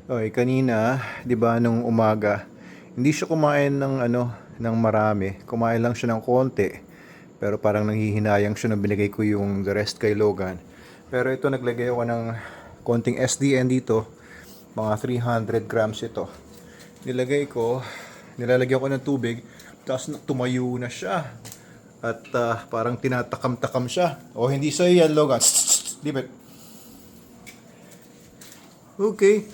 Okay, kanina, 'di ba, nung umaga, hindi siya kumain ng ng marami. Kumain lang siya ng konti. Pero parang nanghihinayang siya nung binigay ko yung the rest kay Logan. Pero ito, naglagay ako ng konting SDN dito. Mga 300 grams ito. Nilalagyan ko ng tubig, tapos tumayo na siya. At parang tinatakam-takam siya. O hindi sa'yo yan, Logan. Leave it. Okay.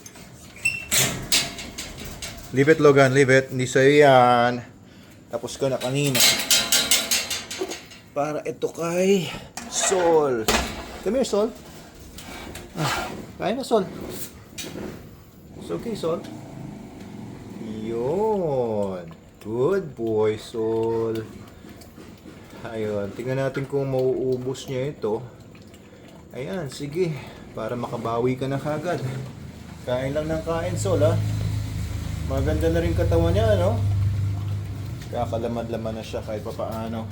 Leave it, Logan. Leave it. Hindi sa'yo yan. Tapos ko na kanina. Para ito kay Sol. Come here, Sol. Kain na, Sol. It's okay, Sol. Yun. Good boy, Sol. Ayun. Tingnan natin kung mauubos niya ito. Ayan, sige. Para makabawi ka na kagad. Kain lang ng kain, Sol, ha. Maganda na rin katawan niya, no? Kakalamad-laman na siya kahit papaano.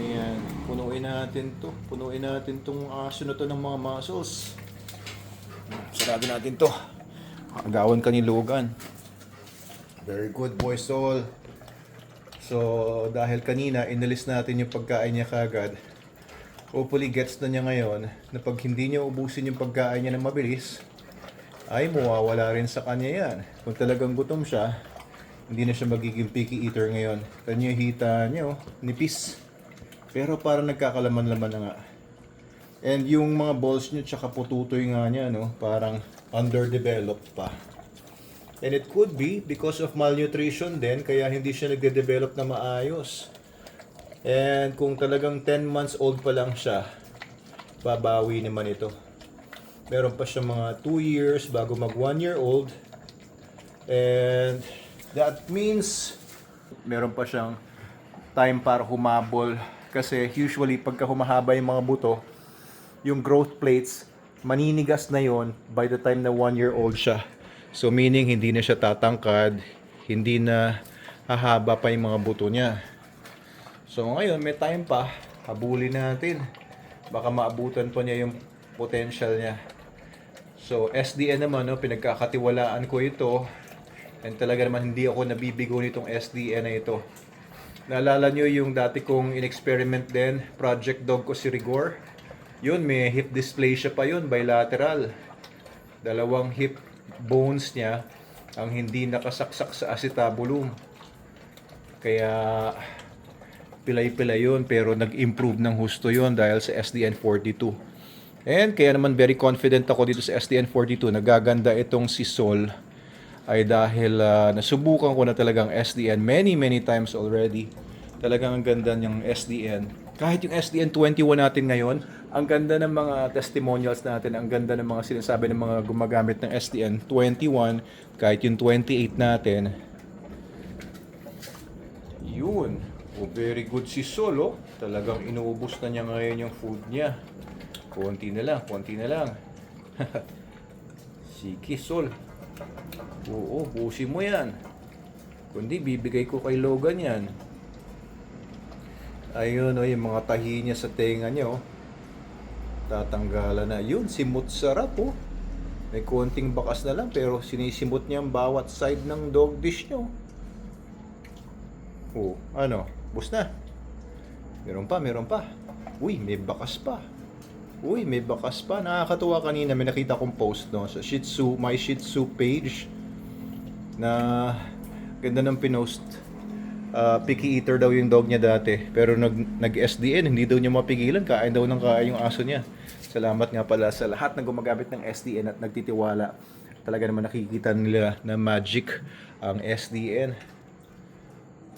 Ayan, punuin natin to. Punuin natin tong aso na to ng mga muscles. Sarado natin to. Agawan ka ni Logan. Very good boy, Sol. So, dahil kanina inalis natin yung pagkain niya kagad, hopefully gets na niya ngayon na pag hindi niya ubusin yung pagkain niya ng mabilis, ay mawawala rin sa kanya yan. Kung talagang gutom siya, hindi na siya magiging picky eater ngayon. Kanya hita niya, nipis. Pero parang nagkakalaman-laman na nga. And yung mga balls niya tsaka pututoy nga niya, parang underdeveloped pa. And it could be because of malnutrition din, kaya hindi siya nagde-develop na maayos. And kung talagang 10 months old pa lang siya, babawi naman ito. Meron pa siya mga 2 years bago mag 1 year old. And that means meron pa siyang time para humabol. Kasi usually pagka humahaba yung mga buto, yung growth plates, maninigas na yon by the time na 1 year old siya. So meaning hindi na siya tatangkad, hindi na hahaba pa yung mga buto niya. So ngayon may time pa, habulin natin. Baka maabutan pa niya yung potential niya. So SDN naman, pinagkakatiwalaan ko ito. And talaga naman hindi ako nabibigo nitong SDN na ito. Naalala nyo yung dati kong in-experiment din, project dog ko si Rigor. Yun, may hip dysplasia pa yun, bilateral. Dalawang hip bones niya ang hindi nakasaksak sa acetabulum. Kaya pilay-pilay yun, pero nag-improve ng husto yun dahil sa SDN42. And kaya naman very confident ako dito sa SDN42. Nagaganda itong si Sol ay dahil nasubukan ko na talagang SDN many times already. Talagang ang ganda ng SDN. Kahit yung SDN21 natin ngayon, ang ganda ng mga testimonials natin, ang ganda ng mga sinasabi ng mga gumagamit ng SDN21, kahit yung 28 natin. Yun. Oh, very good si Sol, oh. Talagang inuubos na niya ngayon yung food niya. Konti na lang. Sige, Sol. Oo, busin mo yan. Kundi, bibigay ko kay Logan yan. Ayun, yung mga tahi niya sa tenga niya, tatanggalan na. Yun, simot sarap, May konting bakas na lang, pero sinisimot niya ang bawat side ng dog dish niyo. Bus na. Meron pa. Uy, may bakas pa. Nakakatuwa kanina, may nakita kong post sa Shih Tzu, my Shih Tzu page, na ganda ng pinost. Picky eater daw yung dog niya dati, pero nag-SDN, hindi daw niya mapigilan, kain daw ng kain yung aso niya. Salamat nga pala sa lahat na gumagamit ng SDN at nagtitiwala. Talaga naman nakikita nila na magic ang SDN.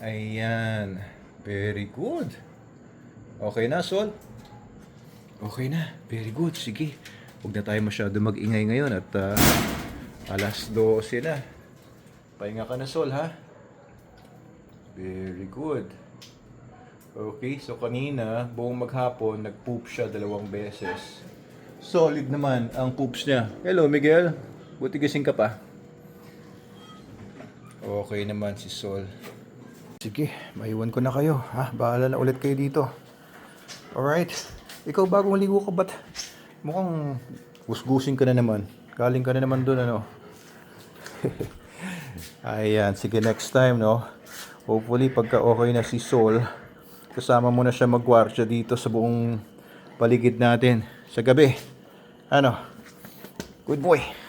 Ayan, very good. Okay na, Sol? Okay na, very good. Sige, huwag na tayo masyado mag-ingay ngayon at alas 12 na. Pahinga ka na, Sol, ha? Very good. Okay, so kanina, buong maghapon, nag-poop siya 2 beses. Solid naman ang poops niya. Hello, Miguel. Buti gising ka pa. Okay naman si Sol. Sige, maiwan ko na kayo, ha? Bahala na ulit kayo dito. Alright. Ikaw bagong ligo ka ba't mukhang gusgusin ka na naman? Galing ka na naman dun, ano. Ayan, sige, next time, no. Hopefully, pagka okay na si Sol, kasama mo na siya magwardiya dito sa buong paligid natin sa gabi. Ano? Good boy.